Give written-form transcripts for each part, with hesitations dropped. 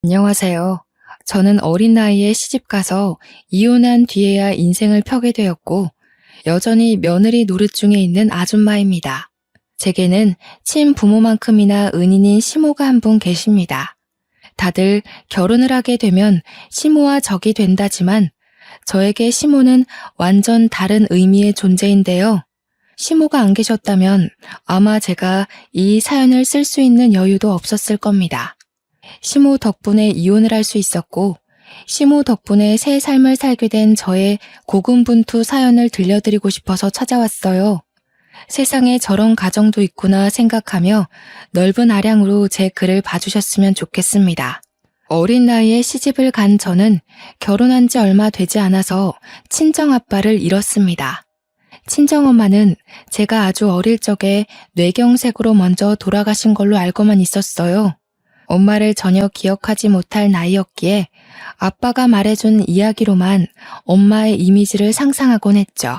안녕하세요. 저는 어린 나이에 시집가서 이혼한 뒤에야 인생을 펴게 되었고, 여전히 며느리 노릇 중에 있는 아줌마입니다. 제게는 친부모만큼이나 은인인 시모가 한 분 계십니다. 다들 결혼을 하게 되면 시모와 적이 된다지만, 저에게 시모는 완전 다른 의미의 존재인데요. 시모가 안 계셨다면 아마 제가 이 사연을 쓸 수 있는 여유도 없었을 겁니다. 시모 덕분에 이혼을 할 수 있었고, 시모 덕분에 새 삶을 살게 된 저의 고군분투 사연을 들려드리고 싶어서 찾아왔어요. 세상에 저런 가정도 있구나 생각하며 넓은 아량으로 제 글을 봐주셨으면 좋겠습니다. 어린 나이에 시집을 간 저는 결혼한 지 얼마 되지 않아서 친정아빠를 잃었습니다. 친정엄마는 제가 아주 어릴 적에 뇌경색으로 먼저 돌아가신 걸로 알고만 있었어요. 엄마를 전혀 기억하지 못할 나이였기에 아빠가 말해준 이야기로만 엄마의 이미지를 상상하곤 했죠.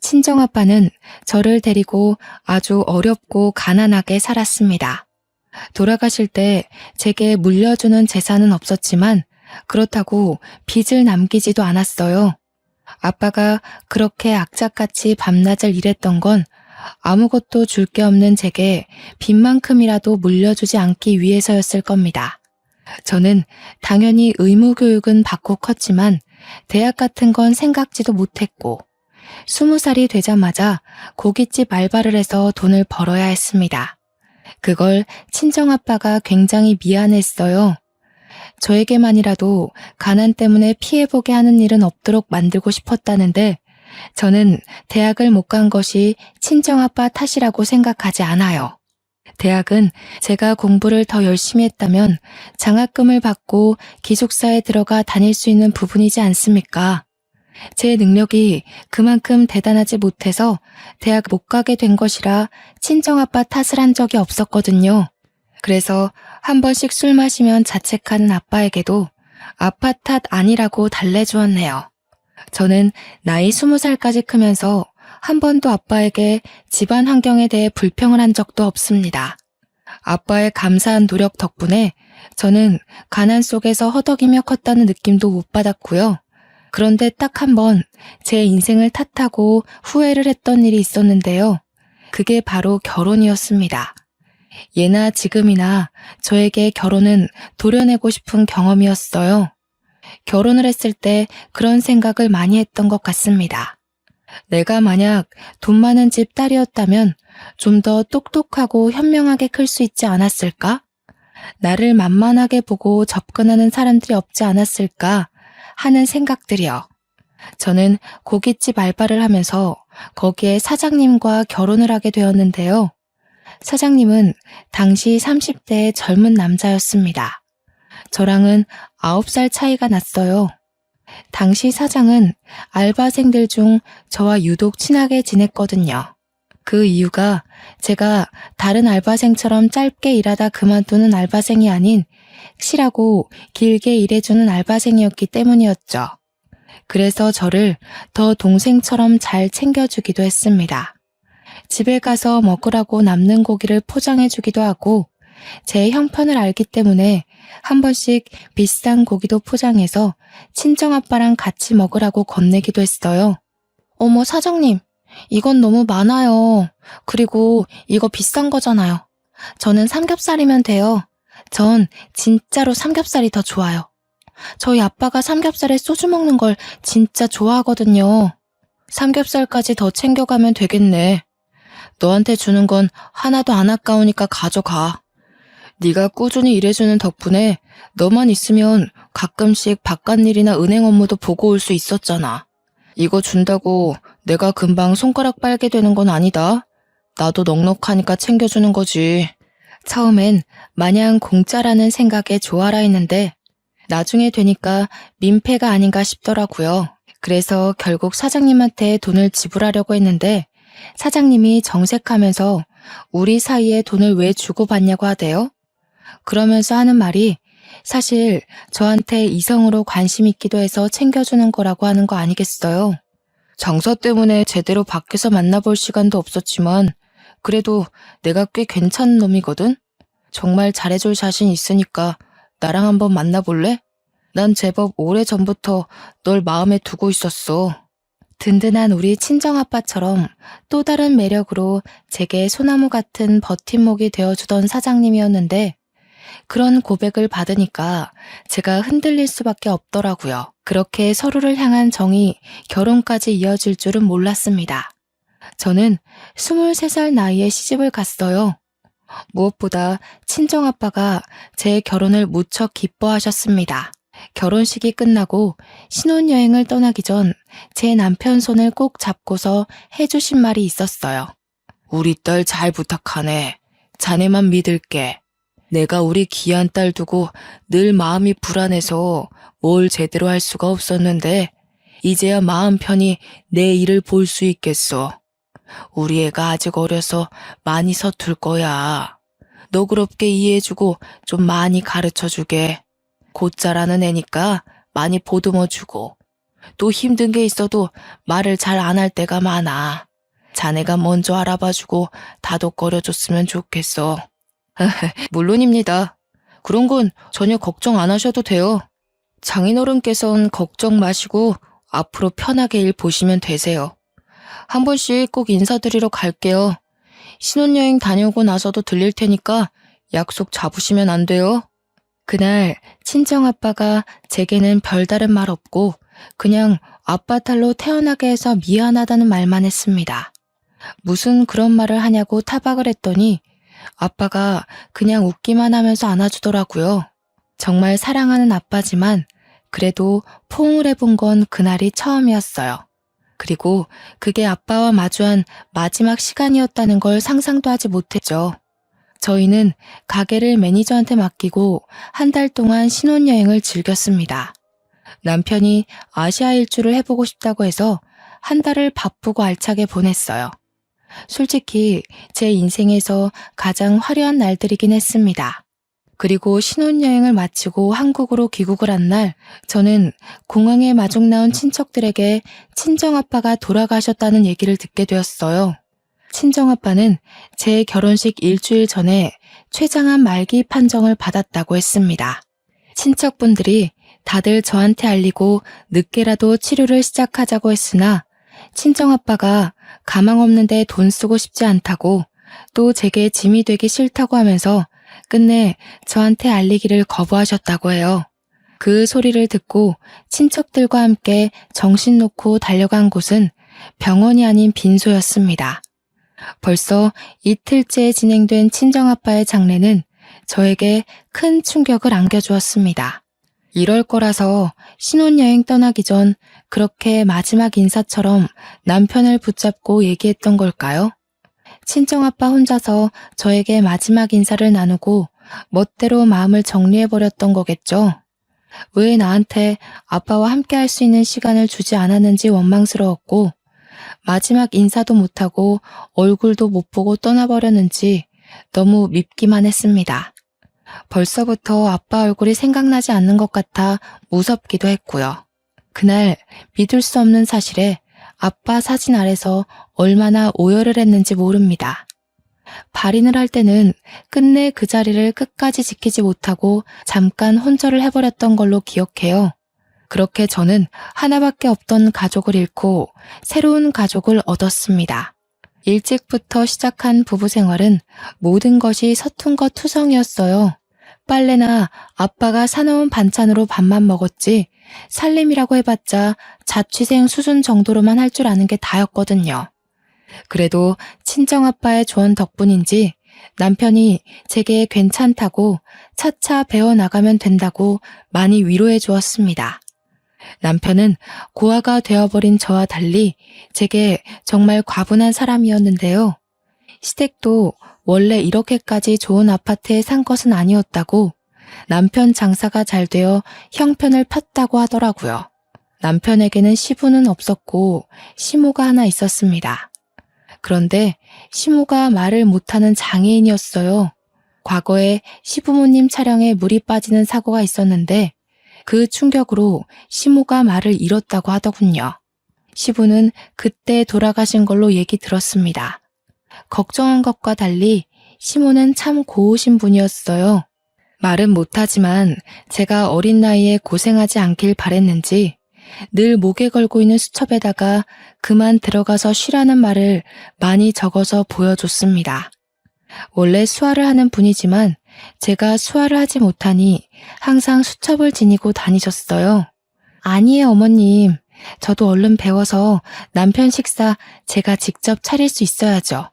친정아빠는 저를 데리고 아주 어렵고 가난하게 살았습니다. 돌아가실 때 제게 물려주는 재산은 없었지만 그렇다고 빚을 남기지도 않았어요. 아빠가 그렇게 악착같이 밤낮을 일했던 건 아무것도 줄 게 없는 제게 빚만큼이라도 물려주지 않기 위해서였을 겁니다. 저는 당연히 의무교육은 받고 컸지만 대학 같은 건 생각지도 못했고 20살이 되자마자 고깃집 알바를 해서 돈을 벌어야 했습니다. 그걸 친정아빠가 굉장히 미안했어요. 저에게만이라도 가난 때문에 피해보게 하는 일은 없도록 만들고 싶었다는데 저는 대학을 못 간 것이 친정아빠 탓이라고 생각하지 않아요. 대학은 제가 공부를 더 열심히 했다면 장학금을 받고 기숙사에 들어가 다닐 수 있는 부분이지 않습니까? 제 능력이 그만큼 대단하지 못해서 대학 못 가게 된 것이라 친정아빠 탓을 한 적이 없었거든요. 그래서 한 번씩 술 마시면 자책하는 아빠에게도 아빠 탓 아니라고 달래주었네요. 저는 나이 20살까지 크면서 한 번도 아빠에게 집안 환경에 대해 불평을 한 적도 없습니다. 아빠의 감사한 노력 덕분에 저는 가난 속에서 허덕이며 컸다는 느낌도 못 받았고요. 그런데 딱 한 번 제 인생을 탓하고 후회를 했던 일이 있었는데요. 그게 바로 결혼이었습니다. 예나 지금이나 저에게 결혼은 도려내고 싶은 경험이었어요. 결혼을 했을 때 그런 생각을 많이 했던 것 같습니다. 내가 만약 돈 많은 집 딸이었다면 좀 더 똑똑하고 현명하게 클 수 있지 않았을까? 나를 만만하게 보고 접근하는 사람들이 없지 않았을까 하는 생각들이요. 저는 고깃집 알바를 하면서 거기에 사장님과 결혼을 하게 되었는데요. 사장님은 당시 30대의 젊은 남자였습니다. 저랑은 9살 차이가 났어요. 당시 사장은 알바생들 중 저와 유독 친하게 지냈거든요. 그 이유가 제가 다른 알바생처럼 짧게 일하다 그만두는 알바생이 아닌 실하고 길게 일해주는 알바생이었기 때문이었죠. 그래서 저를 더 동생처럼 잘 챙겨주기도 했습니다. 집에 가서 먹으라고 남는 고기를 포장해주기도 하고 제 형편을 알기 때문에 한 번씩 비싼 고기도 포장해서 친정아빠랑 같이 먹으라고 건네기도 했어요. 어머 사장님, 이건 너무 많아요. 그리고 이거 비싼 거잖아요. 저는 삼겹살이면 돼요. 전 진짜로 삼겹살이 더 좋아요. 저희 아빠가 삼겹살에 소주 먹는 걸 진짜 좋아하거든요. 삼겹살까지 더 챙겨가면 되겠네. 너한테 주는 건 하나도 안 아까우니까 가져가. 네가 꾸준히 일해주는 덕분에 너만 있으면 가끔씩 바깥일이나 은행 업무도 보고 올 수 있었잖아. 이거 준다고 내가 금방 손가락 빨게 되는 건 아니다. 나도 넉넉하니까 챙겨주는 거지. 처음엔 마냥 공짜라는 생각에 좋아라 했는데 나중에 되니까 민폐가 아닌가 싶더라고요. 그래서 결국 사장님한테 돈을 지불하려고 했는데 사장님이 정색하면서 우리 사이에 돈을 왜 주고받냐고 하대요. 그러면서 하는 말이 사실 저한테 이성으로 관심 있기도 해서 챙겨주는 거라고 하는 거 아니겠어요? 장사 때문에 제대로 밖에서 만나볼 시간도 없었지만 그래도 내가 꽤 괜찮은 놈이거든? 정말 잘해줄 자신 있으니까 나랑 한번 만나볼래? 난 제법 오래전부터 널 마음에 두고 있었어. 든든한 우리 친정아빠처럼 또 다른 매력으로 제게 소나무 같은 버팀목이 되어주던 사장님이었는데 그런 고백을 받으니까 제가 흔들릴 수밖에 없더라고요. 그렇게 서로를 향한 정이 결혼까지 이어질 줄은 몰랐습니다. 저는 23살 나이에 시집을 갔어요. 무엇보다 친정아빠가 제 결혼을 무척 기뻐하셨습니다. 결혼식이 끝나고 신혼여행을 떠나기 전 제 남편 손을 꼭 잡고서 해주신 말이 있었어요. 우리 딸 잘 부탁하네. 자네만 믿을게. 내가 우리 귀한 딸 두고 늘 마음이 불안해서 뭘 제대로 할 수가 없었는데 이제야 마음 편히 내 일을 볼 수 있겠어. 우리 애가 아직 어려서 많이 서툴 거야. 너그럽게 이해해주고 좀 많이 가르쳐주게. 곧 자라는 애니까 많이 보듬어주고 또 힘든 게 있어도 말을 잘 안 할 때가 많아. 자네가 먼저 알아봐주고 다독거려줬으면 좋겠어. 물론입니다. 그런 건 전혀 걱정 안 하셔도 돼요. 장인어른께선 걱정 마시고 앞으로 편하게 일 보시면 되세요. 한 번씩 꼭 인사드리러 갈게요. 신혼여행 다녀오고 나서도 들릴 테니까 약속 잡으시면 안 돼요? 그날 친정아빠가 제게는 별다른 말 없고 그냥 아빠 딸로 태어나게 해서 미안하다는 말만 했습니다. 무슨 그런 말을 하냐고 타박을 했더니 아빠가 그냥 웃기만 하면서 안아주더라고요. 정말 사랑하는 아빠지만 그래도 포옹을 해본 건 그날이 처음이었어요. 그리고 그게 아빠와 마주한 마지막 시간이었다는 걸 상상도 하지 못했죠. 저희는 가게를 매니저한테 맡기고 한 달 동안 신혼여행을 즐겼습니다. 남편이 아시아 일주를 해보고 싶다고 해서 한 달을 바쁘고 알차게 보냈어요. 솔직히 제 인생에서 가장 화려한 날들이긴 했습니다. 그리고 신혼여행을 마치고 한국으로 귀국을 한 날 저는 공항에 마중 나온 친척들에게 친정아빠가 돌아가셨다는 얘기를 듣게 되었어요. 친정아빠는 제 결혼식 일주일 전에 췌장암 말기 판정을 받았다고 했습니다. 친척분들이 다들 저한테 알리고 늦게라도 치료를 시작하자고 했으나 친정아빠가 가망 없는데 돈 쓰고 싶지 않다고 또 제게 짐이 되기 싫다고 하면서 끝내 저한테 알리기를 거부하셨다고 해요. 그 소리를 듣고 친척들과 함께 정신 놓고 달려간 곳은 병원이 아닌 빈소였습니다. 벌써 이틀째 진행된 친정아빠의 장례는 저에게 큰 충격을 안겨주었습니다. 이럴 거라서 신혼여행 떠나기 전 그렇게 마지막 인사처럼 남편을 붙잡고 얘기했던 걸까요? 친정아빠 혼자서 저에게 마지막 인사를 나누고 멋대로 마음을 정리해버렸던 거겠죠. 왜 나한테 아빠와 함께 할 수 있는 시간을 주지 않았는지 원망스러웠고 마지막 인사도 못하고 얼굴도 못 보고 떠나버렸는지 너무 밉기만 했습니다. 벌써부터 아빠 얼굴이 생각나지 않는 것 같아 무섭기도 했고요. 그날 믿을 수 없는 사실에 아빠 사진 아래서 얼마나 오열을 했는지 모릅니다. 발인을 할 때는 끝내 그 자리를 끝까지 지키지 못하고 잠깐 혼절을 해버렸던 걸로 기억해요. 그렇게 저는 하나밖에 없던 가족을 잃고 새로운 가족을 얻었습니다. 일찍부터 시작한 부부 생활은 모든 것이 서툰 것 투성이었어요. 빨래나 아빠가 사놓은 반찬으로 밥만 먹었지 살림이라고 해봤자 자취생 수준 정도로만 할 줄 아는 게 다였거든요. 그래도 친정아빠의 조언 덕분인지 남편이 제게 괜찮다고 차차 배워나가면 된다고 많이 위로해 주었습니다. 남편은 고아가 되어버린 저와 달리 제게 정말 과분한 사람이었는데요. 시댁도 원래 이렇게까지 좋은 아파트에 산 것은 아니었다고 남편 장사가 잘 되어 형편을 폈다고 하더라고요. 남편에게는 시부는 없었고 시모가 하나 있었습니다. 그런데 시모가 말을 못하는 장애인이었어요. 과거에 시부모님 차량에 물이 빠지는 사고가 있었는데 그 충격으로 시모가 말을 잃었다고 하더군요. 시부는 그때 돌아가신 걸로 얘기 들었습니다. 걱정한 것과 달리 시모는 참 고우신 분이었어요. 말은 못하지만 제가 어린 나이에 고생하지 않길 바랬는지 늘 목에 걸고 있는 수첩에다가 그만 들어가서 쉬라는 말을 많이 적어서 보여줬습니다. 원래 수화를 하는 분이지만 제가 수화를 하지 못하니 항상 수첩을 지니고 다니셨어요. 아니에요, 어머님. 저도 얼른 배워서 남편 식사 제가 직접 차릴 수 있어야죠.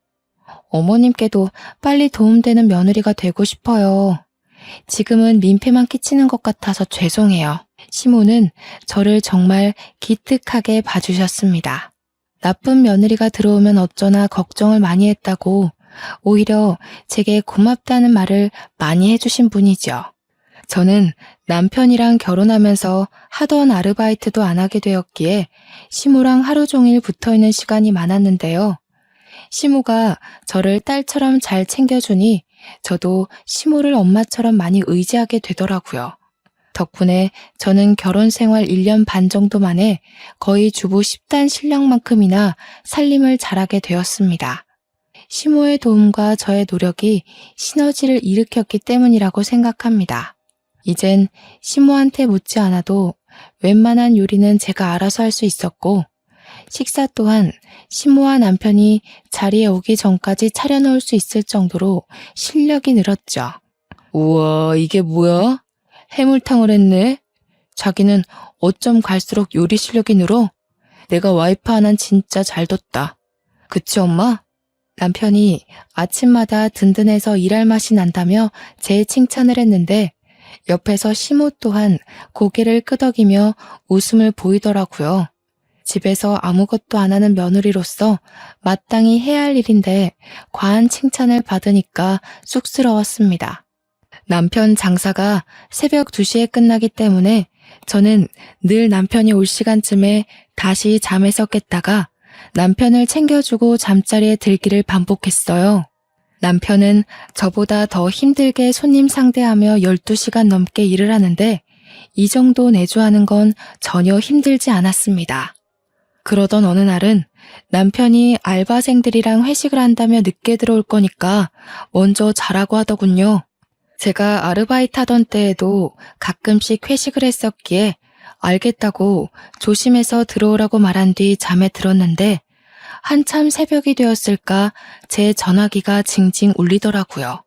어머님께도 빨리 도움되는 며느리가 되고 싶어요. 지금은 민폐만 끼치는 것 같아서 죄송해요. 시모는 저를 정말 기특하게 봐주셨습니다. 나쁜 며느리가 들어오면 어쩌나 걱정을 많이 했다고 오히려 제게 고맙다는 말을 많이 해주신 분이죠. 저는 남편이랑 결혼하면서 하던 아르바이트도 안 하게 되었기에 시모랑 하루 종일 붙어있는 시간이 많았는데요. 시모가 저를 딸처럼 잘 챙겨주니 저도 시모를 엄마처럼 많이 의지하게 되더라고요. 덕분에 저는 결혼 생활 1년 반 정도 만에 거의 주부 10단 실력만큼이나 살림을 잘하게 되었습니다. 시모의 도움과 저의 노력이 시너지를 일으켰기 때문이라고 생각합니다. 이젠 시모한테 묻지 않아도 웬만한 요리는 제가 알아서 할 수 있었고 식사 또한 시모와 남편이 자리에 오기 전까지 차려놓을 수 있을 정도로 실력이 늘었죠. 우와, 이게 뭐야? 해물탕을 했네? 자기는 어쩜 갈수록 요리 실력이 늘어? 내가 와이프 하나는 진짜 잘 뒀다. 그치, 엄마? 남편이 아침마다 든든해서 일할 맛이 난다며 제 칭찬을 했는데 옆에서 시모 또한 고개를 끄덕이며 웃음을 보이더라고요. 집에서 아무것도 안 하는 며느리로서 마땅히 해야 할 일인데 과한 칭찬을 받으니까 쑥스러웠습니다. 남편 장사가 새벽 2시에 끝나기 때문에 저는 늘 남편이 올 시간쯤에 다시 잠에서 깼다가 남편을 챙겨주고 잠자리에 들기를 반복했어요. 남편은 저보다 더 힘들게 손님 상대하며 12시간 넘게 일을 하는데 이 정도 내조하는 건 전혀 힘들지 않았습니다. 그러던 어느 날은 남편이 알바생들이랑 회식을 한다며 늦게 들어올 거니까 먼저 자라고 하더군요. 제가 아르바이트 하던 때에도 가끔씩 회식을 했었기에 알겠다고 조심해서 들어오라고 말한 뒤 잠에 들었는데 한참 새벽이 되었을까 제 전화기가 징징 울리더라고요.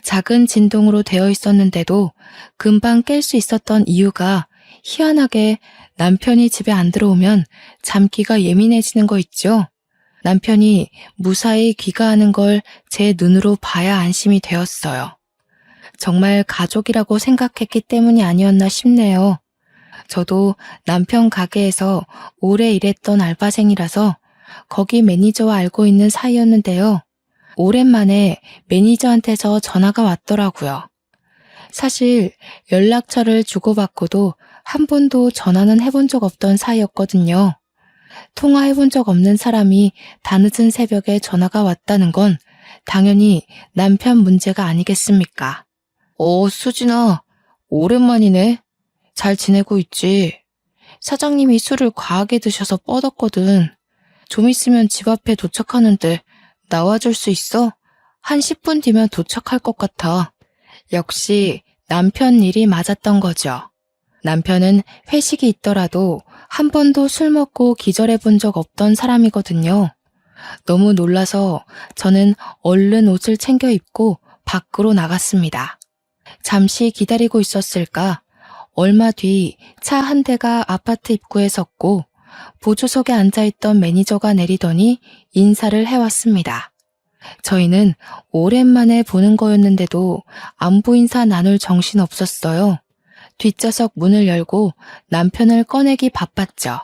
작은 진동으로 되어 있었는데도 금방 깰 수 있었던 이유가 희한하게 남편이 집에 안 들어오면 잠기가 예민해지는 거 있죠. 남편이 무사히 귀가하는 걸 제 눈으로 봐야 안심이 되었어요. 정말 가족이라고 생각했기 때문이 아니었나 싶네요. 저도 남편 가게에서 오래 일했던 알바생이라서 거기 매니저와 알고 있는 사이였는데요. 오랜만에 매니저한테서 전화가 왔더라고요. 사실 연락처를 주고받고도 한 번도 전화는 해본 적 없던 사이였거든요. 통화해본 적 없는 사람이 다늦은 새벽에 전화가 왔다는 건 당연히 남편 문제가 아니겠습니까? 수진아, 오랜만이네. 잘 지내고 있지? 사장님이 술을 과하게 드셔서 뻗었거든. 좀 있으면 집 앞에 도착하는데 나와줄 수 있어? 한 10분 뒤면 도착할 것 같아. 역시 남편 일이 맞았던 거죠. 남편은 회식이 있더라도 한 번도 술 먹고 기절해 본 적 없던 사람이거든요. 너무 놀라서 저는 얼른 옷을 챙겨 입고 밖으로 나갔습니다. 잠시 기다리고 있었을까? 얼마 뒤 차 한 대가 아파트 입구에 섰고 보조석에 앉아있던 매니저가 내리더니 인사를 해왔습니다. 저희는 오랜만에 보는 거였는데도 안부 인사 나눌 정신 없었어요. 뒷좌석 문을 열고 남편을 꺼내기 바빴죠.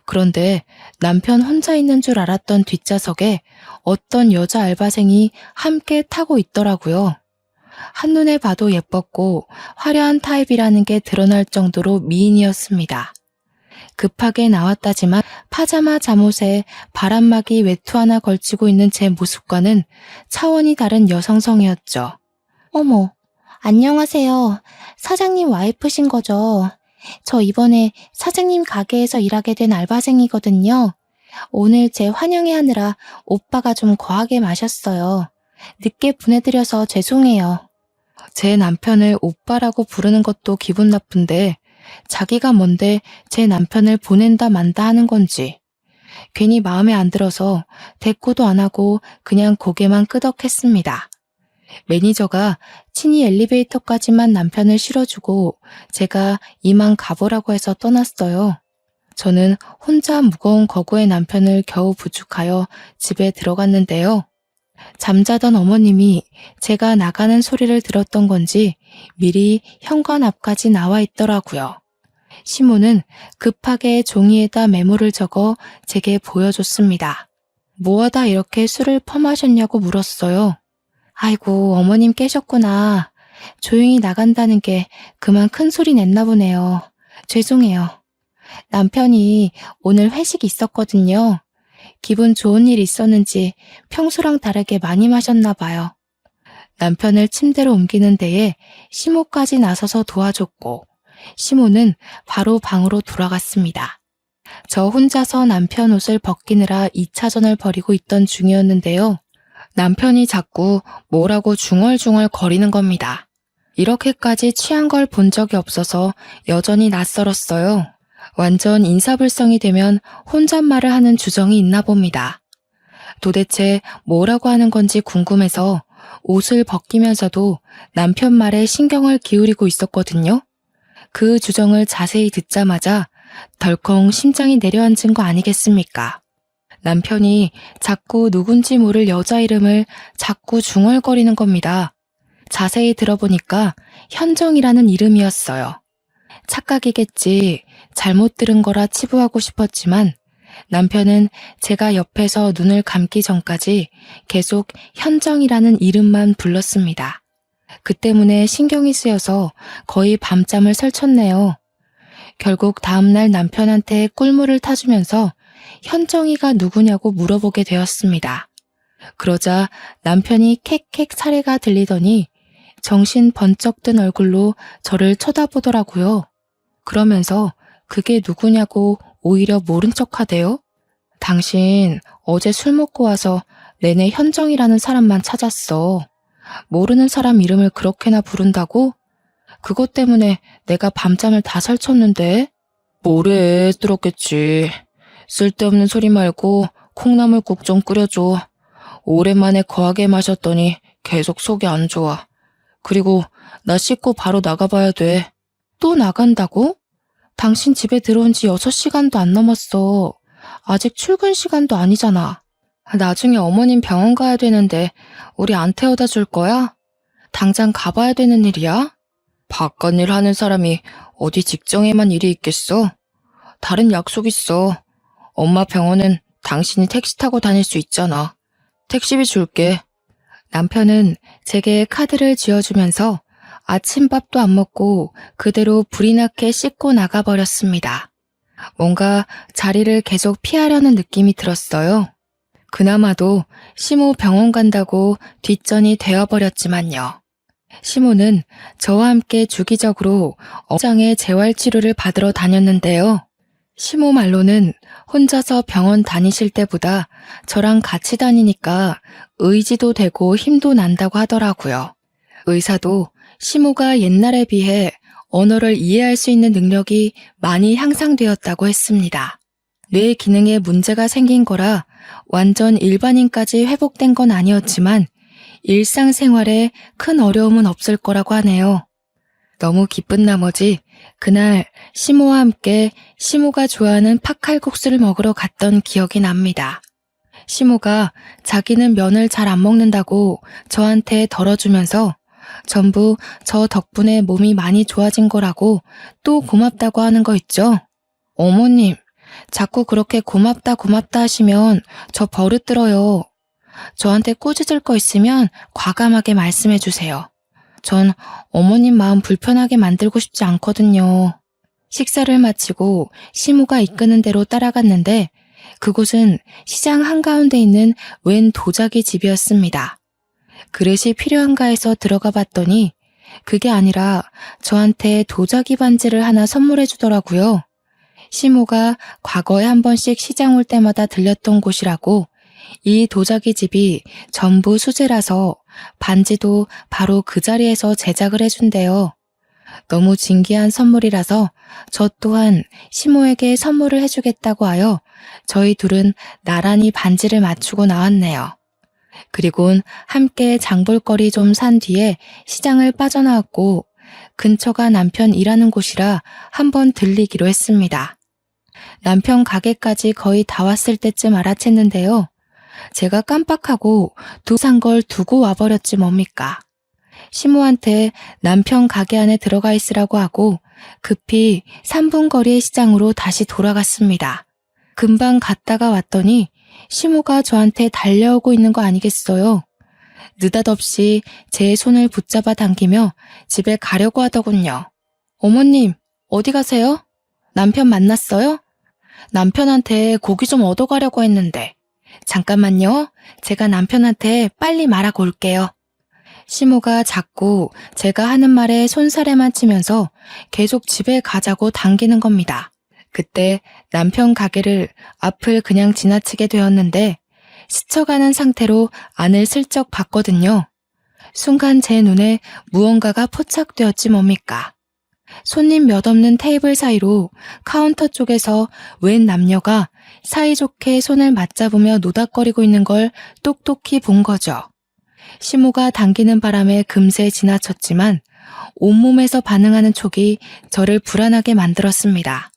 그런데 남편 혼자 있는 줄 알았던 뒷좌석에 어떤 여자 알바생이 함께 타고 있더라고요. 한눈에 봐도 예뻤고 화려한 타입이라는 게 드러날 정도로 미인이었습니다. 급하게 나왔다지만 파자마 잠옷에 바람막이 외투 하나 걸치고 있는 제 모습과는 차원이 다른 여성성이었죠. 어머, 안녕하세요. 사장님 와이프신 거죠? 저 이번에 사장님 가게에서 일하게 된 알바생이거든요. 오늘 제 환영회 하느라 오빠가 좀 과하게 마셨어요. 늦게 보내드려서 죄송해요. 제 남편을 오빠라고 부르는 것도 기분 나쁜데 자기가 뭔데 제 남편을 보낸다 만다 하는 건지 괜히 마음에 안 들어서 대꾸도 안 하고 그냥 고개만 끄덕했습니다. 매니저가 친히 엘리베이터까지만 남편을 실어주고 제가 이만 가보라고 해서 떠났어요. 저는 혼자 무거운 거구의 남편을 겨우 부축하여 집에 들어갔는데요. 잠자던 어머님이 제가 나가는 소리를 들었던 건지 미리 현관 앞까지 나와 있더라고요. 시모는 급하게 종이에다 메모를 적어 제게 보여줬습니다. 뭐하다 이렇게 술을 퍼마셨냐고 물었어요. 아이고, 어머님 깨셨구나. 조용히 나간다는 게 그만 큰 소리 냈나 보네요. 죄송해요. 남편이 오늘 회식 있었거든요. 기분 좋은 일 있었는지 평소랑 다르게 많이 마셨나 봐요. 남편을 침대로 옮기는 데에 시모까지 나서서 도와줬고 시모는 바로 방으로 돌아갔습니다. 저 혼자서 남편 옷을 벗기느라 2차전을 벌이고 있던 중이었는데요. 남편이 자꾸 뭐라고 중얼중얼 거리는 겁니다. 이렇게까지 취한 걸 본 적이 없어서 여전히 낯설었어요. 완전 인사불성이 되면 혼잣말을 하는 주정이 있나 봅니다. 도대체 뭐라고 하는 건지 궁금해서 옷을 벗기면서도 남편 말에 신경을 기울이고 있었거든요. 그 주정을 자세히 듣자마자 덜컹 심장이 내려앉은 거 아니겠습니까? 남편이 자꾸 누군지 모를 여자 이름을 자꾸 중얼거리는 겁니다. 자세히 들어보니까 현정이라는 이름이었어요. 착각이겠지, 잘못 들은 거라 치부하고 싶었지만 남편은 제가 옆에서 눈을 감기 전까지 계속 현정이라는 이름만 불렀습니다. 그 때문에 신경이 쓰여서 거의 밤잠을 설쳤네요. 결국 다음날 남편한테 꿀물을 타주면서 현정이가 누구냐고 물어보게 되었습니다. 그러자 남편이 캑캑 사례가 들리더니 정신 번쩍 든 얼굴로 저를 쳐다보더라고요. 그러면서 그게 누구냐고 오히려 모른 척하대요. 당신 어제 술 먹고 와서 내내 현정이라는 사람만 찾았어. 모르는 사람 이름을 그렇게나 부른다고? 그것 때문에 내가 밤잠을 다 설쳤는데? 뭐래, 들었겠지. 쓸데없는 소리 말고 콩나물국 좀 끓여줘. 오랜만에 거하게 마셨더니 계속 속이 안 좋아. 그리고 나 씻고 바로 나가봐야 돼. 또 나간다고? 당신 집에 들어온 지 6시간도 안 넘었어. 아직 출근 시간도 아니잖아. 나중에 어머님 병원 가야 되는데 우리 안 태워다 줄 거야? 당장 가봐야 되는 일이야? 바깥 일 하는 사람이 어디 직장에만 일이 있겠어? 다른 약속 있어. 엄마 병원은 당신이 택시 타고 다닐 수 있잖아. 택시비 줄게. 남편은 제게 카드를 쥐어주면서 아침밥도 안 먹고 그대로 불이 나게 씻고 나가버렸습니다. 뭔가 자리를 계속 피하려는 느낌이 들었어요. 그나마도 시모 병원 간다고 뒷전이 되어버렸지만요. 시모는 저와 함께 주기적으로 어장의 재활치료를 받으러 다녔는데요. 시모 말로는 혼자서 병원 다니실 때보다 저랑 같이 다니니까 의지도 되고 힘도 난다고 하더라고요. 의사도 시모가 옛날에 비해 언어를 이해할 수 있는 능력이 많이 향상되었다고 했습니다. 뇌 기능에 문제가 생긴 거라 완전 일반인까지 회복된 건 아니었지만 일상생활에 큰 어려움은 없을 거라고 하네요. 너무 기쁜 나머지 그날 시모와 함께 시모가 좋아하는 팥칼국수를 먹으러 갔던 기억이 납니다. 시모가 자기는 면을 잘 안 먹는다고 저한테 덜어주면서 전부 저 덕분에 몸이 많이 좋아진 거라고 또 고맙다고 하는 거 있죠? 어머님, 자꾸 그렇게 고맙다 하시면 저 버릇 들어요. 저한테 꾸짖을 거 있으면 과감하게 말씀해 주세요. 전 어머님 마음 불편하게 만들고 싶지 않거든요. 식사를 마치고 시모가 이끄는 대로 따라갔는데 그곳은 시장 한가운데 있는 웬 도자기 집이었습니다. 그릇이 필요한가 해서 들어가 봤더니 그게 아니라 저한테 도자기 반지를 하나 선물해 주더라고요. 시모가 과거에 한 번씩 시장 올 때마다 들렸던 곳이라고 이 도자기 집이 전부 수제라서 반지도 바로 그 자리에서 제작을 해준대요. 너무 진귀한 선물이라서 저 또한 시모에게 선물을 해주겠다고 하여 저희 둘은 나란히 반지를 맞추고 나왔네요. 그리곤 함께 장볼거리 좀 산 뒤에 시장을 빠져나왔고 근처가 남편 일하는 곳이라 한번 들리기로 했습니다. 남편 가게까지 거의 다 왔을 때쯤 알아챘는데요. 제가 깜빡하고 산 걸 두고 와버렸지 뭡니까. 시모한테 남편 가게 안에 들어가 있으라고 하고 급히 3분 거리의 시장으로 다시 돌아갔습니다. 금방 갔다가 왔더니 시모가 저한테 달려오고 있는 거 아니겠어요? 느닷없이 제 손을 붙잡아 당기며 집에 가려고 하더군요. 어머님, 어디 가세요? 남편 만났어요? 남편한테 고기 좀 얻어가려고 했는데. 잠깐만요. 제가 남편한테 빨리 말하고 올게요. 시모가 자꾸 제가 하는 말에 손사래만 치면서 계속 집에 가자고 당기는 겁니다. 그때 남편 가게를 앞을 그냥 지나치게 되었는데 스쳐가는 상태로 안을 슬쩍 봤거든요. 순간 제 눈에 무언가가 포착되었지 뭡니까. 손님 몇 없는 테이블 사이로 카운터 쪽에서 웬 남녀가 사이좋게 손을 맞잡으며 노닥거리고 있는 걸 똑똑히 본 거죠. 시모가 당기는 바람에 금세 지나쳤지만 온몸에서 반응하는 촉이 저를 불안하게 만들었습니다.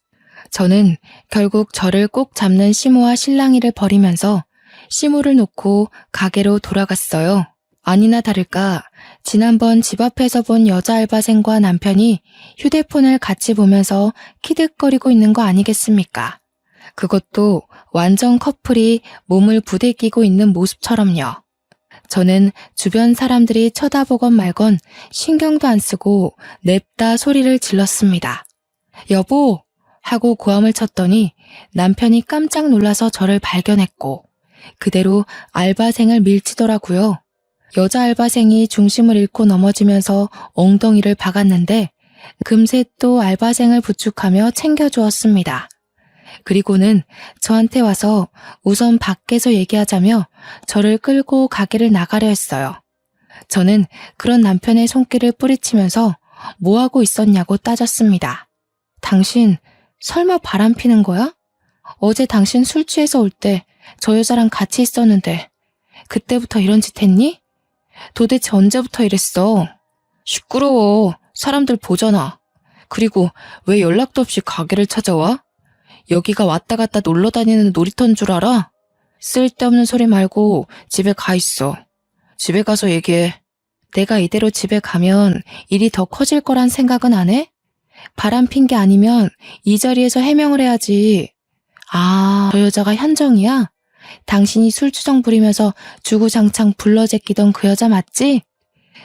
저는 결국 저를 꼭 잡는 시모와 실랑이를 벌이면서 시모를 놓고 가게로 돌아갔어요. 아니나 다를까 지난번 집 앞에서 본 여자 알바생과 남편이 휴대폰을 같이 보면서 키득거리고 있는 거 아니겠습니까? 그것도 완전 커플이 몸을 부대끼고 있는 모습처럼요. 저는 주변 사람들이 쳐다보건 말건 신경도 안 쓰고 냅다 소리를 질렀습니다. 여보! 하고 고함을 쳤더니 남편이 깜짝 놀라서 저를 발견했고 그대로 알바생을 밀치더라고요. 여자 알바생이 중심을 잃고 넘어지면서 엉덩이를 박았는데 금세 또 알바생을 부축하며 챙겨주었습니다. 그리고는 저한테 와서 우선 밖에서 얘기하자며 저를 끌고 가게를 나가려 했어요. 저는 그런 남편의 손길을 뿌리치면서 뭐하고 있었냐고 따졌습니다. 당신 설마 바람 피는 거야? 어제 당신 술 취해서 올 때 저 여자랑 같이 있었는데 그때부터 이런 짓 했니? 도대체 언제부터 이랬어? 시끄러워. 사람들 보잖아. 그리고 왜 연락도 없이 가게를 찾아와? 여기가 왔다 갔다 놀러 다니는 놀이터인 줄 알아? 쓸데없는 소리 말고 집에 가 있어. 집에 가서 얘기해. 내가 이대로 집에 가면 일이 더 커질 거란 생각은 안 해? 바람 핀 게 아니면 이 자리에서 해명을 해야지. 아, 저 여자가 현정이야? 당신이 술주정 부리면서 주구장창 불러제끼던 그 여자 맞지?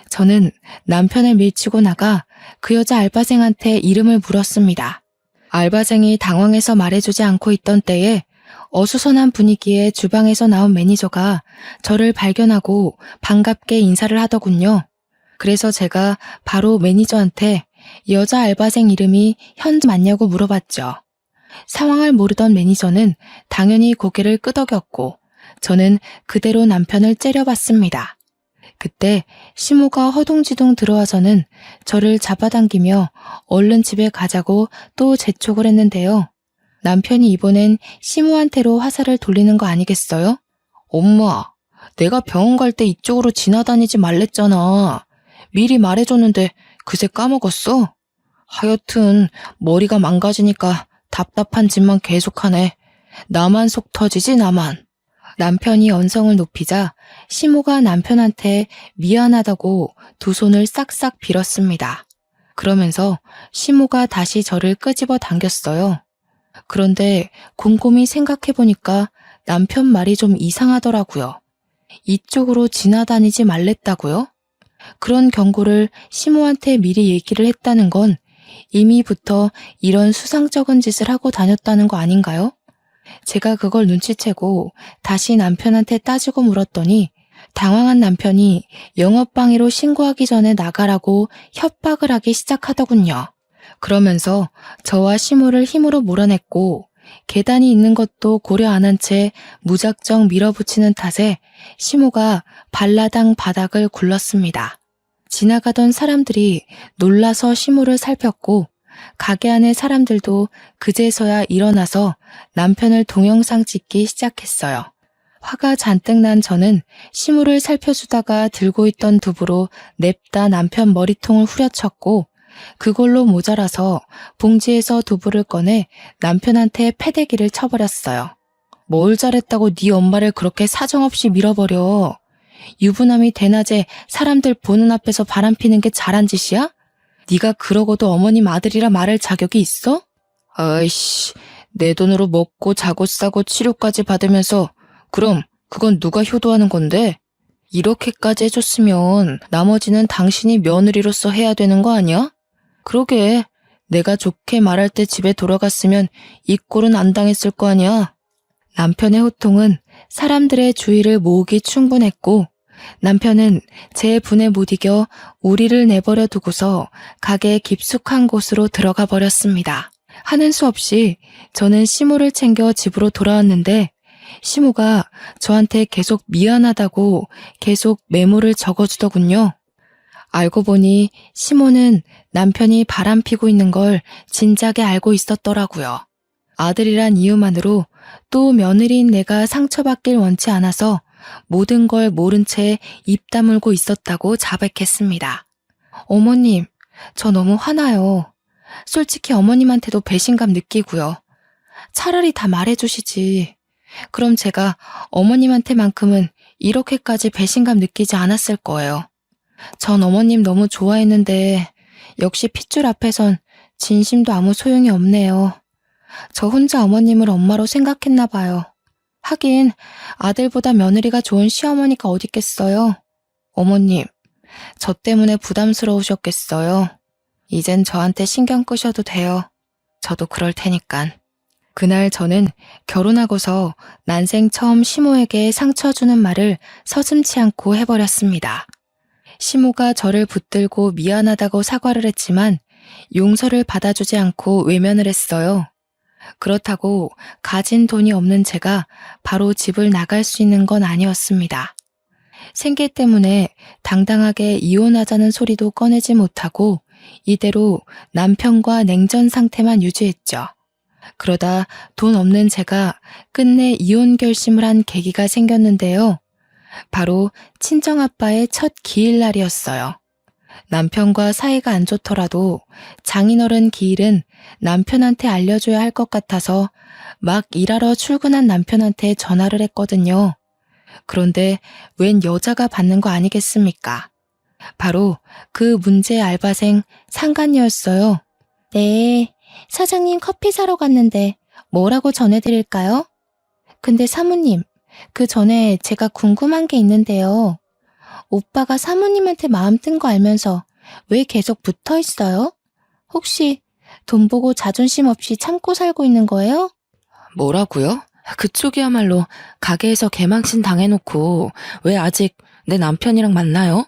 저는 남편을 밀치고 나가 그 여자 알바생한테 이름을 물었습니다. 알바생이 당황해서 말해주지 않고 있던 때에 어수선한 분위기에 주방에서 나온 매니저가 저를 발견하고 반갑게 인사를 하더군요. 그래서 제가 바로 매니저한테 여자 알바생 이름이 현주 맞냐고 물어봤죠. 상황을 모르던 매니저는 당연히 고개를 끄덕였고 저는 그대로 남편을 째려봤습니다. 그때 시모가 허둥지둥 들어와서는 저를 잡아당기며 얼른 집에 가자고 또 재촉을 했는데요. 남편이 이번엔 시모한테로 화살을 돌리는 거 아니겠어요? 엄마, 내가 병원 갈 때 이쪽으로 지나다니지 말랬잖아. 미리 말해줬는데 그새 까먹었어? 하여튼 머리가 망가지니까 답답한 짓만 계속하네. 나만 속 터지지 나만. 남편이 언성을 높이자 시모가 남편한테 미안하다고 두 손을 싹싹 빌었습니다. 그러면서 시모가 다시 저를 끄집어 당겼어요. 그런데 곰곰이 생각해보니까 남편 말이 좀 이상하더라고요. 이쪽으로 지나다니지 말랬다고요? 그런 경고를 시모한테 미리 얘기를 했다는 건 이미부터 이런 수상쩍은 짓을 하고 다녔다는 거 아닌가요? 제가 그걸 눈치채고 다시 남편한테 따지고 물었더니 당황한 남편이 영업방해로 신고하기 전에 나가라고 협박을 하기 시작하더군요. 그러면서 저와 시모를 힘으로 몰아냈고 계단이 있는 것도 고려 안 한 채 무작정 밀어붙이는 탓에 시모가 발라당 바닥을 굴렀습니다. 지나가던 사람들이 놀라서 시모를 살폈고 가게 안의 사람들도 그제서야 일어나서 남편을 동영상 찍기 시작했어요. 화가 잔뜩 난 저는 시모를 살펴주다가 들고 있던 두부로 냅다 남편 머리통을 후려쳤고 그걸로 모자라서 봉지에서 두부를 꺼내 남편한테 패대기를 쳐버렸어요. 뭘 잘했다고 네 엄마를 그렇게 사정없이 밀어버려. 유부남이 대낮에 사람들 보는 앞에서 바람피는 게 잘한 짓이야? 네가 그러고도 어머님 아들이라 말할 자격이 있어? 아이씨, 내 돈으로 먹고 자고 싸고 치료까지 받으면서 그럼 그건 누가 효도하는 건데? 이렇게까지 해줬으면 나머지는 당신이 며느리로서 해야 되는 거 아니야? 그러게, 내가 좋게 말할 때 집에 돌아갔으면 이 꼴은 안 당했을 거 아니야? 남편의 호통은 사람들의 주의를 모으기 충분했고 남편은 제 분에 못 이겨 우리를 내버려 두고서 가게 깊숙한 곳으로 들어가 버렸습니다. 하는 수 없이 저는 시모를 챙겨 집으로 돌아왔는데 시모가 저한테 계속 미안하다고 계속 메모를 적어주더군요. 알고 보니 시모는 남편이 바람피고 있는 걸 진작에 알고 있었더라고요. 아들이란 이유만으로 또 며느리인 내가 상처받길 원치 않아서 모든 걸 모른 채 입 다물고 있었다고 자백했습니다. 어머님, 저 너무 화나요. 솔직히 어머님한테도 배신감 느끼고요. 차라리 다 말해주시지. 그럼 제가 어머님한테만큼은 이렇게까지 배신감 느끼지 않았을 거예요. 전 어머님 너무 좋아했는데 역시 핏줄 앞에선 진심도 아무 소용이 없네요. 저 혼자 어머님을 엄마로 생각했나 봐요. 하긴 아들보다 며느리가 좋은 시어머니가 어딨겠어요. 어머님, 저 때문에 부담스러우셨겠어요. 이젠 저한테 신경 끄셔도 돼요. 저도 그럴 테니깐. 그날 저는 결혼하고서 난생 처음 시모에게 상처 주는 말을 서슴지 않고 해버렸습니다. 시모가 저를 붙들고 미안하다고 사과를 했지만 용서를 받아주지 않고 외면을 했어요. 그렇다고 가진 돈이 없는 제가 바로 집을 나갈 수 있는 건 아니었습니다. 생계 때문에 당당하게 이혼하자는 소리도 꺼내지 못하고 이대로 남편과 냉전 상태만 유지했죠. 그러다 돈 없는 제가 끝내 이혼 결심을 한 계기가 생겼는데요. 바로 친정아빠의 첫 기일날이었어요. 남편과 사이가 안 좋더라도 장인어른 기일은 남편한테 알려줘야 할 것 같아서 막 일하러 출근한 남편한테 전화를 했거든요. 그런데 웬 여자가 받는 거 아니겠습니까? 바로 그 문제 알바생 상간녀였어요. 네, 사장님 커피 사러 갔는데 뭐라고 전해드릴까요? 근데 사모님, 그 전에 제가 궁금한 게 있는데요. 오빠가 사모님한테 마음 뜬 거 알면서 왜 계속 붙어 있어요? 혹시 돈 보고 자존심 없이 참고 살고 있는 거예요? 뭐라고요? 그쪽이야말로 가게에서 개망신 당해놓고 왜 아직 내 남편이랑 만나요?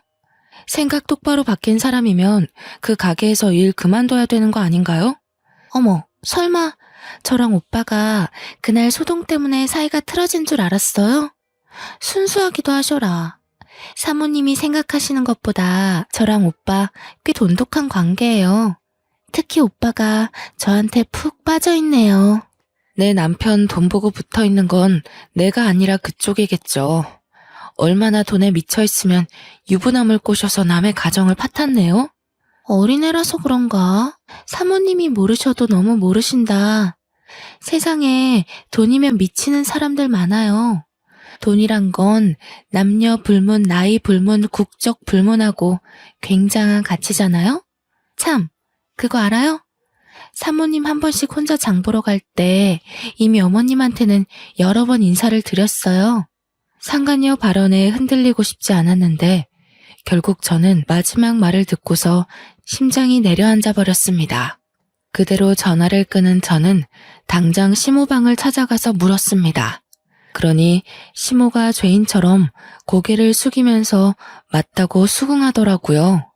생각 똑바로 바뀐 사람이면 그 가게에서 일 그만둬야 되는 거 아닌가요? 어머, 설마 저랑 오빠가 그날 소동 때문에 사이가 틀어진 줄 알았어요? 순수하기도 하셔라. 사모님이 생각하시는 것보다 저랑 오빠 꽤 돈독한 관계예요. 특히 오빠가 저한테 푹 빠져있네요. 내 남편 돈 보고 붙어있는 건 내가 아니라 그쪽이겠죠. 얼마나 돈에 미쳐있으면 유부남을 꼬셔서 남의 가정을 파탄내요? 어린애라서 그런가? 사모님이 모르셔도 너무 모르신다. 세상에 돈이면 미치는 사람들 많아요. 돈이란 건 남녀 불문, 나이 불문, 국적 불문하고 굉장한 가치잖아요? 참, 그거 알아요? 사모님 한 번씩 혼자 장 보러 갈 때 이미 어머님한테는 여러 번 인사를 드렸어요. 상간녀 발언에 흔들리고 싶지 않았는데 결국 저는 마지막 말을 듣고서 심장이 내려앉아 버렸습니다. 그대로 전화를 끊은 저는 당장 시모방을 찾아가서 물었습니다. 그러니 시모가 죄인처럼 고개를 숙이면서 맞다고 수긍하더라고요.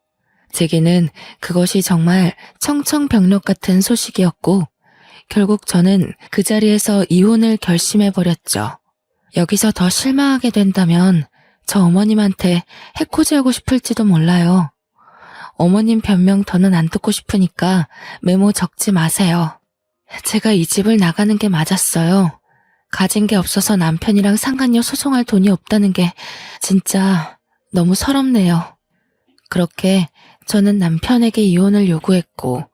제게는 그것이 정말 청천벽력 같은 소식이었고 결국 저는 그 자리에서 이혼을 결심해버렸죠. 여기서 더 실망하게 된다면 저 어머님한테 해코지하고 싶을지도 몰라요. 어머님 변명 더는 안 듣고 싶으니까 메모 적지 마세요. 제가 이 집을 나가는 게 맞았어요. 가진 게 없어서 남편이랑 상간녀 소송할 돈이 없다는 게 진짜 너무 서럽네요. 그렇게 저는 남편에게 이혼을 요구했고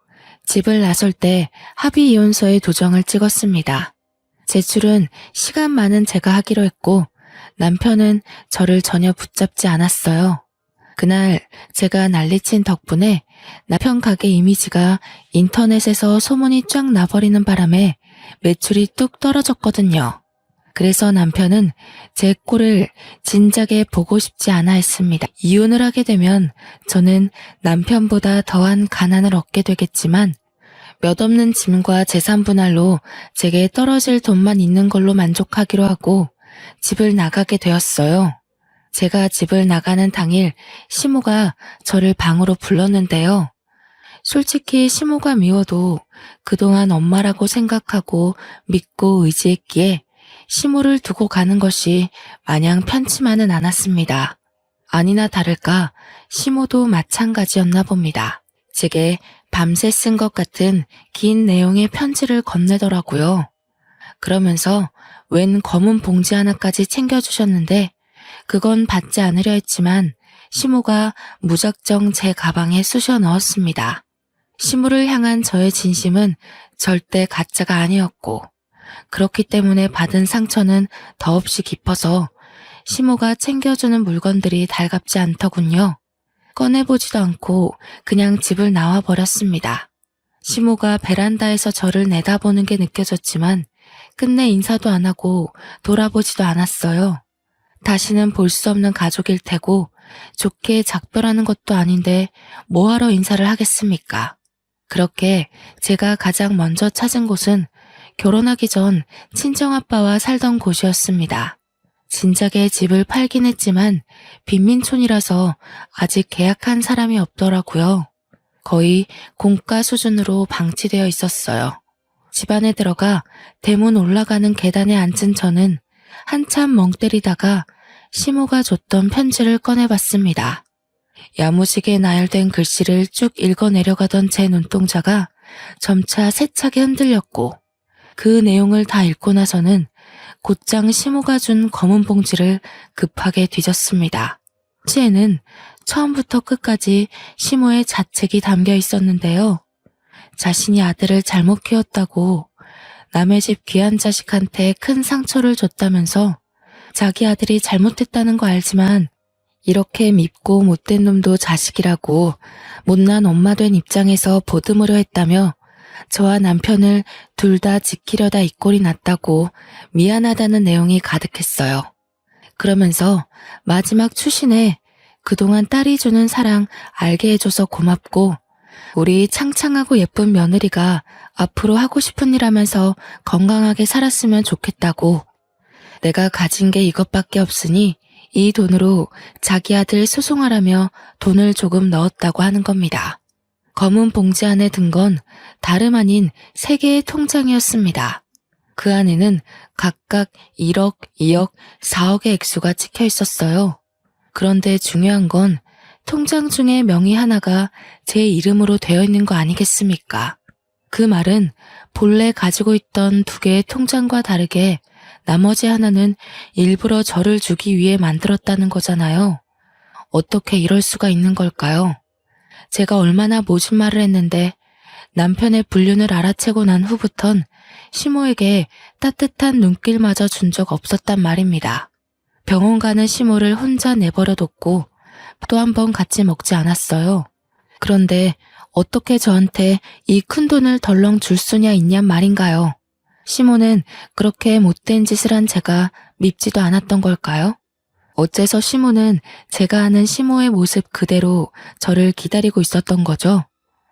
집을 나설 때 합의이혼서에 도장을 찍었습니다. 제출은 시간 많은 제가 하기로 했고 남편은 저를 전혀 붙잡지 않았어요. 그날 제가 난리친 덕분에 남편 가게 이미지가 인터넷에서 소문이 쫙 나버리는 바람에 매출이 뚝 떨어졌거든요. 그래서 남편은 제 꼴을 진작에 보고 싶지 않아 했습니다. 이혼을 하게 되면 저는 남편보다 더한 가난을 얻게 되겠지만 몇 없는 짐과 재산 분할로 제게 떨어질 돈만 있는 걸로 만족하기로 하고 집을 나가게 되었어요. 제가 집을 나가는 당일 시모가 저를 방으로 불렀는데요. 솔직히 시모가 미워도 그동안 엄마라고 생각하고 믿고 의지했기에 시모를 두고 가는 것이 마냥 편치만은 않았습니다. 아니나 다를까 시모도 마찬가지였나 봅니다. 제게 밤새 쓴 것 같은 긴 내용의 편지를 건네더라고요. 그러면서 웬 검은 봉지 하나까지 챙겨주셨는데 그건 받지 않으려 했지만 시모가 무작정 제 가방에 쑤셔 넣었습니다. 시모를 향한 저의 진심은 절대 가짜가 아니었고 그렇기 때문에 받은 상처는 더없이 깊어서 시모가 챙겨주는 물건들이 달갑지 않더군요. 꺼내보지도 않고 그냥 집을 나와버렸습니다. 시모가 베란다에서 저를 내다보는 게 느껴졌지만 끝내 인사도 안 하고 돌아보지도 않았어요. 다시는 볼 수 없는 가족일 테고 좋게 작별하는 것도 아닌데 뭐하러 인사를 하겠습니까? 그렇게 제가 가장 먼저 찾은 곳은 결혼하기 전 친정아빠와 살던 곳이었습니다. 진작에 집을 팔긴 했지만 빈민촌이라서 아직 계약한 사람이 없더라고요. 거의 공가 수준으로 방치되어 있었어요. 집 안에 들어가 대문 올라가는 계단에 앉은 저는 한참 멍 때리다가 시모가 줬던 편지를 꺼내봤습니다. 야무지게 나열된 글씨를 쭉 읽어내려가던 제 눈동자가 점차 세차게 흔들렸고 그 내용을 다 읽고 나서는 곧장 시모가 준 검은 봉지를 급하게 뒤졌습니다. 편지에는 처음부터 끝까지 시모의 자책이 담겨 있었는데요. 자신이 아들을 잘못 키웠다고 남의 집 귀한 자식한테 큰 상처를 줬다면서 자기 아들이 잘못했다는 거 알지만 이렇게 밉고 못된 놈도 자식이라고 못난 엄마 된 입장에서 보듬으려 했다며 저와 남편을 둘 다 지키려다 이 꼴이 났다고 미안하다는 내용이 가득했어요. 그러면서 마지막 추신에 그동안 딸이 주는 사랑 알게 해줘서 고맙고 우리 창창하고 예쁜 며느리가 앞으로 하고 싶은 일 하면서 건강하게 살았으면 좋겠다고 내가 가진 게 이것밖에 없으니 이 돈으로 자기 아들 소송하라며 돈을 조금 넣었다고 하는 겁니다. 검은 봉지 안에 든 건 다름 아닌 3개의 통장이었습니다. 그 안에는 각각 1억, 2억, 4억의 액수가 찍혀 있었어요. 그런데 중요한 건 통장 중에 명의 하나가 제 이름으로 되어 있는 거 아니겠습니까? 그 말은 본래 가지고 있던 2개의 통장과 다르게 나머지 하나는 일부러 저를 주기 위해 만들었다는 거잖아요. 어떻게 이럴 수가 있는 걸까요? 제가 얼마나 모진 말을 했는데 남편의 불륜을 알아채고 난 후부턴 시모에게 따뜻한 눈길마저 준 적 없었단 말입니다. 병원 가는 시모를 혼자 내버려뒀고 또 한 번 같이 먹지 않았어요. 그런데 어떻게 저한테 이 큰 돈을 덜렁 줄 수냐 있냔 말인가요? 시모는 그렇게 못된 짓을 한 제가 밉지도 않았던 걸까요? 어째서 시모는 제가 아는 시모의 모습 그대로 저를 기다리고 있었던 거죠?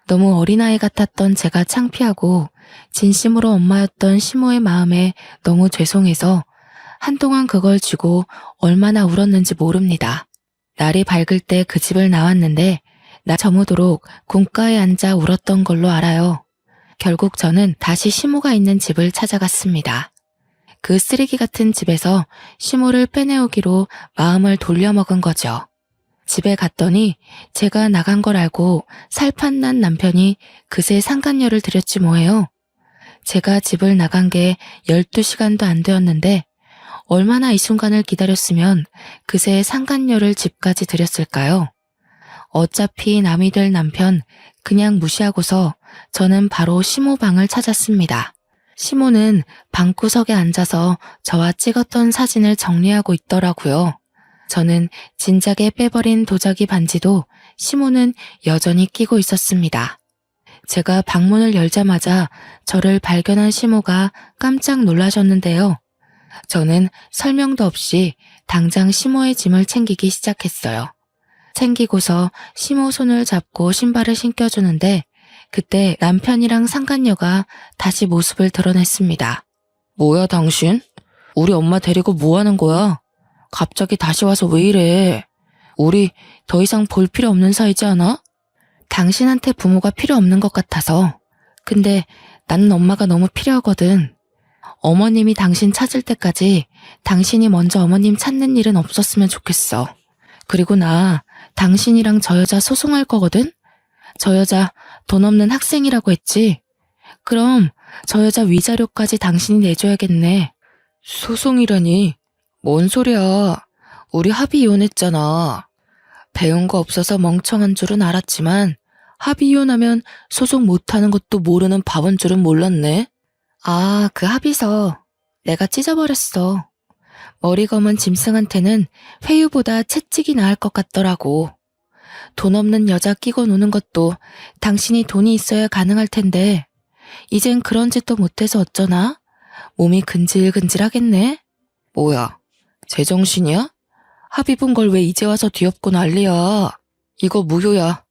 너무 어린아이 같았던 제가 창피하고 진심으로 엄마였던 시모의 마음에 너무 죄송해서 한동안 그걸 쥐고 얼마나 울었는지 모릅니다. 날이 밝을 때 그 집을 나왔는데 나 저무도록 공가에 앉아 울었던 걸로 알아요. 결국 저는 다시 시모가 있는 집을 찾아갔습니다. 그 쓰레기 같은 집에서 시모를 빼내오기로 마음을 돌려먹은 거죠. 집에 갔더니 제가 나간 걸 알고 살판난 남편이 그새 상간녀를 들였지 뭐예요. 제가 집을 나간 게 12시간도 안 되었는데 얼마나 이 순간을 기다렸으면 그새 상간녀를 집까지 들였을까요? 어차피 남이 될 남편 그냥 무시하고서 저는 바로 시모 방을 찾았습니다. 시모는 방구석에 앉아서 저와 찍었던 사진을 정리하고 있더라고요. 저는 진작에 빼버린 도자기 반지도 시모는 여전히 끼고 있었습니다. 제가 방문을 열자마자 저를 발견한 시모가 깜짝 놀라셨는데요. 저는 설명도 없이 당장 시모의 짐을 챙기기 시작했어요. 챙기고서 시모 손을 잡고 신발을 신겨주는데 그때 남편이랑 상간녀가 다시 모습을 드러냈습니다. 뭐야 당신? 우리 엄마 데리고 뭐 하는 거야? 갑자기 다시 와서 왜 이래? 우리 더 이상 볼 필요 없는 사이지 않아? 당신한테 부모가 필요 없는 것 같아서. 근데 나는 엄마가 너무 필요하거든. 어머님이 당신 찾을 때까지 당신이 먼저 어머님 찾는 일은 없었으면 좋겠어. 그리고 나 당신이랑 저 여자 소송할 거거든? 저 여자 돈 없는 학생이라고 했지? 그럼 저 여자 위자료까지 당신이 내줘야겠네. 소송이라니? 뭔 소리야. 우리 합의 이혼했잖아. 배운 거 없어서 멍청한 줄은 알았지만 합의 이혼하면 소송 못하는 것도 모르는 바본 줄은 몰랐네. 아, 그 합의서 내가 찢어버렸어. 머리 검은 짐승한테는 회유보다 채찍이 나을 것 같더라고. 돈 없는 여자 끼고 노는 것도 당신이 돈이 있어야 가능할 텐데 이젠 그런 짓도 못해서 어쩌나? 몸이 근질근질하겠네? 뭐야, 제정신이야? 합의 본 걸 왜 이제 와서 뒤엎고 난리야? 이거 무효야.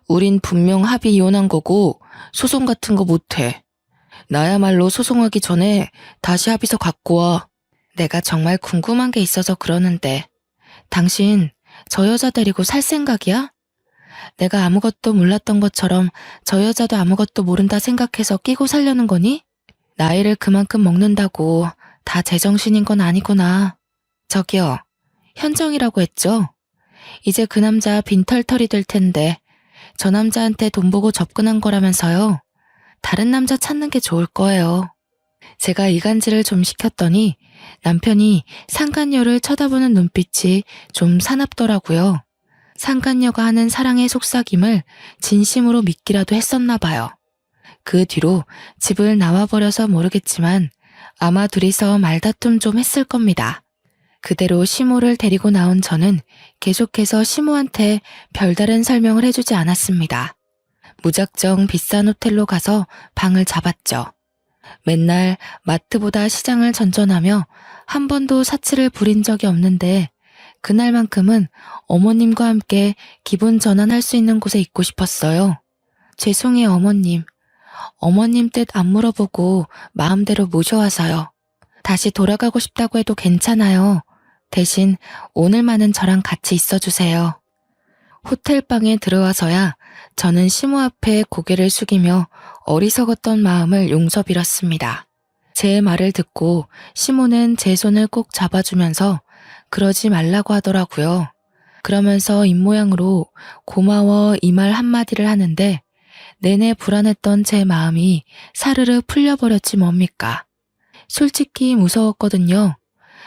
우린 분명 합의 이혼한 거고 소송 같은 거 못해. 나야말로 소송하기 전에 다시 합의서 갖고 와. 내가 정말 궁금한 게 있어서 그러는데 당신 저 여자 데리고 살 생각이야? 내가 아무것도 몰랐던 것처럼 저 여자도 아무것도 모른다 생각해서 끼고 살려는 거니? 나이를 그만큼 먹는다고 다 제정신인 건 아니구나. 저기요, 현정이라고 했죠? 이제 그 남자 빈털털이 될 텐데 저 남자한테 돈 보고 접근한 거라면서요. 다른 남자 찾는 게 좋을 거예요. 제가 이간질을 좀 시켰더니 남편이 상간녀를 쳐다보는 눈빛이 좀 사납더라고요. 상간녀가 하는 사랑의 속삭임을 진심으로 믿기라도 했었나 봐요. 그 뒤로 집을 나와버려서 모르겠지만 아마 둘이서 말다툼 좀 했을 겁니다. 그대로 시모를 데리고 나온 저는 계속해서 시모한테 별다른 설명을 해주지 않았습니다. 무작정 비싼 호텔로 가서 방을 잡았죠. 맨날 마트보다 시장을 전전하며 한 번도 사치를 부린 적이 없는데 그날만큼은 어머님과 함께 기분 전환할 수 있는 곳에 있고 싶었어요. 죄송해요, 어머님. 어머님 뜻 안 물어보고 마음대로 모셔와서요. 다시 돌아가고 싶다고 해도 괜찮아요. 대신 오늘만은 저랑 같이 있어주세요. 호텔방에 들어와서야 저는 시모 앞에 고개를 숙이며 어리석었던 마음을 용서 빌었습니다. 제 말을 듣고 시모는 제 손을 꼭 잡아주면서 그러지 말라고 하더라고요. 그러면서 입모양으로 고마워 이 말 한마디를 하는데 내내 불안했던 제 마음이 사르르 풀려버렸지 뭡니까. 솔직히 무서웠거든요.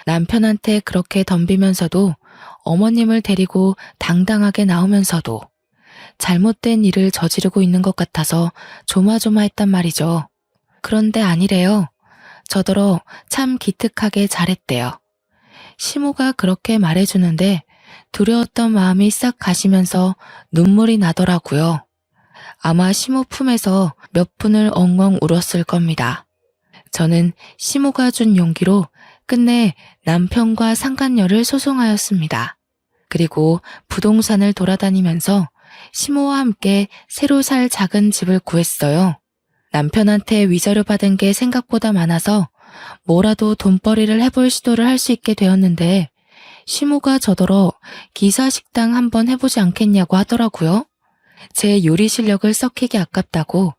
남편한테 그렇게 덤비면서도 어머님을 데리고 당당하게 나오면서도 잘못된 일을 저지르고 있는 것 같아서 조마조마했단 말이죠. 그런데 아니래요. 저더러 참 기특하게 잘했대요. 시모가 그렇게 말해주는데 두려웠던 마음이 싹 가시면서 눈물이 나더라고요. 아마 시모 품에서 몇 분을 엉엉 울었을 겁니다. 저는 시모가 준 용기로 끝내 남편과 상간녀를 소송하였습니다. 그리고 부동산을 돌아다니면서 시모와 함께 새로 살 작은 집을 구했어요. 남편한테 위자료 받은 게 생각보다 많아서 뭐라도 돈벌이를 해볼 시도를 할 수 있게 되었는데 시모가 저더러 기사식당 한번 해보지 않겠냐고 하더라고요. 제 요리 실력을 썩히기 아깝다고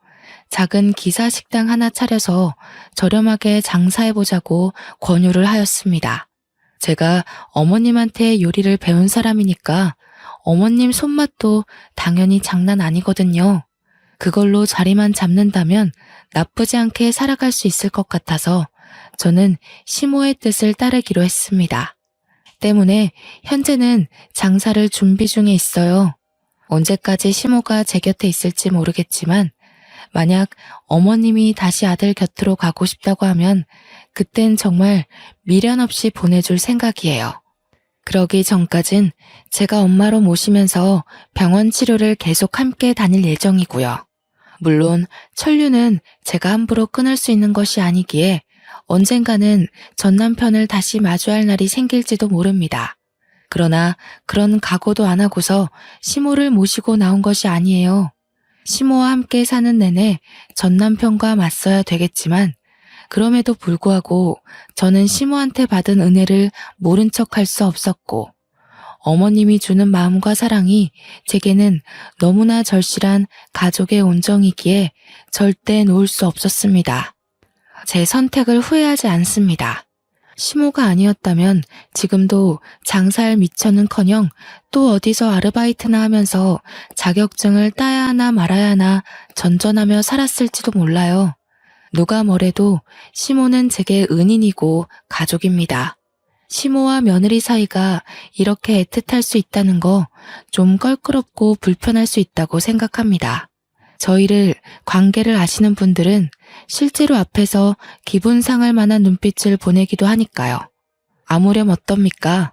작은 기사 식당 하나 차려서 저렴하게 장사해보자고 권유를 하였습니다. 제가 어머님한테 요리를 배운 사람이니까 어머님 손맛도 당연히 장난 아니거든요. 그걸로 자리만 잡는다면 나쁘지 않게 살아갈 수 있을 것 같아서 저는 시모의 뜻을 따르기로 했습니다. 때문에 현재는 장사를 준비 중에 있어요. 언제까지 시모가 제 곁에 있을지 모르겠지만 만약 어머님이 다시 아들 곁으로 가고 싶다고 하면 그땐 정말 미련 없이 보내줄 생각이에요. 그러기 전까진 제가 엄마로 모시면서 병원 치료를 계속 함께 다닐 예정이고요. 물론 천류는 제가 함부로 끊을 수 있는 것이 아니기에 언젠가는 전 남편을 다시 마주할 날이 생길지도 모릅니다. 그러나 그런 각오도 안 하고서 시모를 모시고 나온 것이 아니에요. 시모와 함께 사는 내내 전 남편과 맞서야 되겠지만 그럼에도 불구하고 저는 시모한테 받은 은혜를 모른 척할 수 없었고 어머님이 주는 마음과 사랑이 제게는 너무나 절실한 가족의 온정이기에 절대 놓을 수 없었습니다. 제 선택을 후회하지 않습니다. 시모가 아니었다면 지금도 장사할 미천은커녕 또 어디서 아르바이트나 하면서 자격증을 따야 하나 말아야 하나 전전하며 살았을지도 몰라요. 누가 뭐래도 시모는 제게 은인이고 가족입니다. 시모와 며느리 사이가 이렇게 애틋할 수 있다는 거 좀 껄끄럽고 불편할 수 있다고 생각합니다. 저희를 관계를 아시는 분들은 실제로 앞에서 기분 상할 만한 눈빛을 보내기도 하니까요. 아무렴 어떻습니까?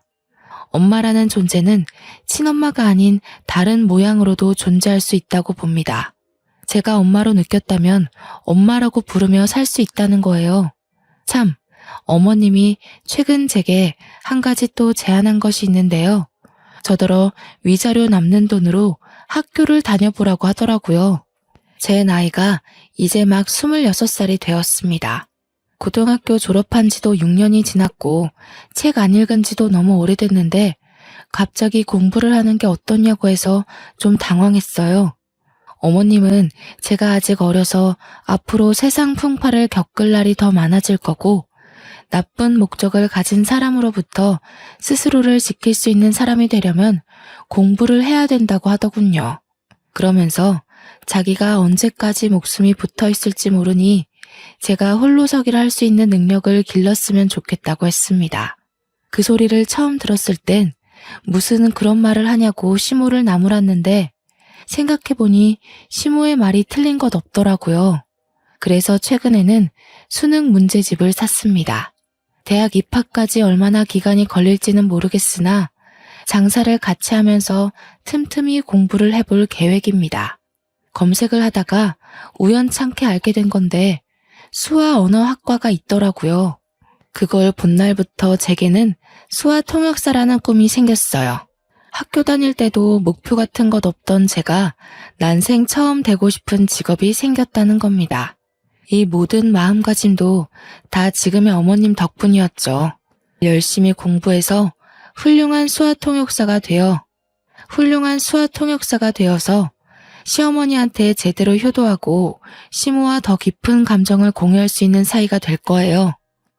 엄마라는 존재는 친엄마가 아닌 다른 모양으로도 존재할 수 있다고 봅니다. 제가 엄마로 느꼈다면 엄마라고 부르며 살 수 있다는 거예요. 참, 어머님이 최근 제게 한 가지 또 제안한 것이 있는데요. 저더러 위자료 남는 돈으로 학교를 다녀보라고 하더라고요. 제 나이가 이제 막 26살이 되었습니다. 고등학교 졸업한 지도 6년이 지났고 책 안 읽은 지도 너무 오래됐는데 갑자기 공부를 하는 게 어떻냐고 해서 좀 당황했어요. 어머님은 제가 아직 어려서 앞으로 세상 풍파를 겪을 날이 더 많아질 거고 나쁜 목적을 가진 사람으로부터 스스로를 지킬 수 있는 사람이 되려면 공부를 해야 된다고 하더군요. 그러면서 자기가 언제까지 목숨이 붙어 있을지 모르니 제가 홀로서기를 할 수 있는 능력을 길렀으면 좋겠다고 했습니다. 그 소리를 처음 들었을 땐 무슨 그런 말을 하냐고 시모를 나무랐는데 생각해보니 시모의 말이 틀린 것 없더라고요. 그래서 최근에는 수능 문제집을 샀습니다. 대학 입학까지 얼마나 기간이 걸릴지는 모르겠으나 장사를 같이 하면서 틈틈이 공부를 해볼 계획입니다. 검색을 하다가 우연찮게 알게 된 건데 수화 언어학과가 있더라고요. 그걸 본 날부터 제게는 수화 통역사라는 꿈이 생겼어요. 학교 다닐 때도 목표 같은 것 없던 제가 난생 처음 되고 싶은 직업이 생겼다는 겁니다. 이 모든 마음가짐도 다 지금의 어머님 덕분이었죠. 열심히 공부해서 훌륭한 수화 통역사가 되어서 시어머니한테 제대로 효도하고 시모와 더 깊은 감정을 공유할 수 있는 사이가 될 거예요.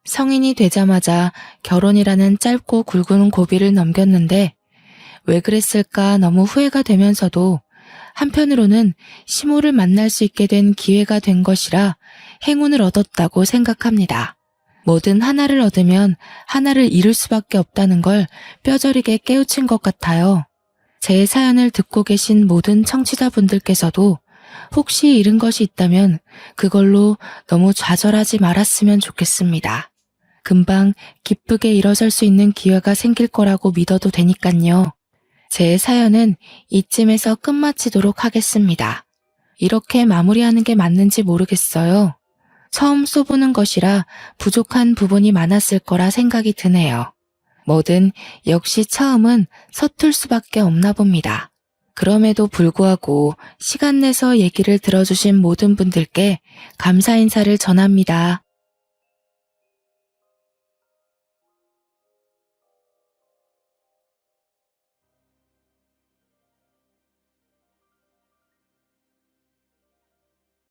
성인이 되자마자 결혼이라는 짧고 굵은 고비를 넘겼는데 왜 그랬을까 너무 후회가 되면서도 한편으로는 시모를 만날 수 있게 된 기회가 된 것이라 행운을 얻었다고 생각합니다. 뭐든 하나를 얻으면 하나를 잃을 수밖에 없다는 걸 뼈저리게 깨우친 것 같아요. 제 사연을 듣고 계신 모든 청취자분들께서도 혹시 잃은 것이 있다면 그걸로 너무 좌절하지 말았으면 좋겠습니다. 금방 기쁘게 일어설 수 있는 기회가 생길 거라고 믿어도 되니깐요. 제 사연은 이쯤에서 끝마치도록 하겠습니다. 이렇게 마무리하는 게 맞는지 모르겠어요. 처음 써보는 것이라 부족한 부분이 많았을 거라 생각이 드네요. 뭐든 역시 처음은 서툴 수밖에 없나 봅니다. 그럼에도 불구하고 시간 내서 얘기를 들어주신 모든 분들께 감사 인사를 전합니다.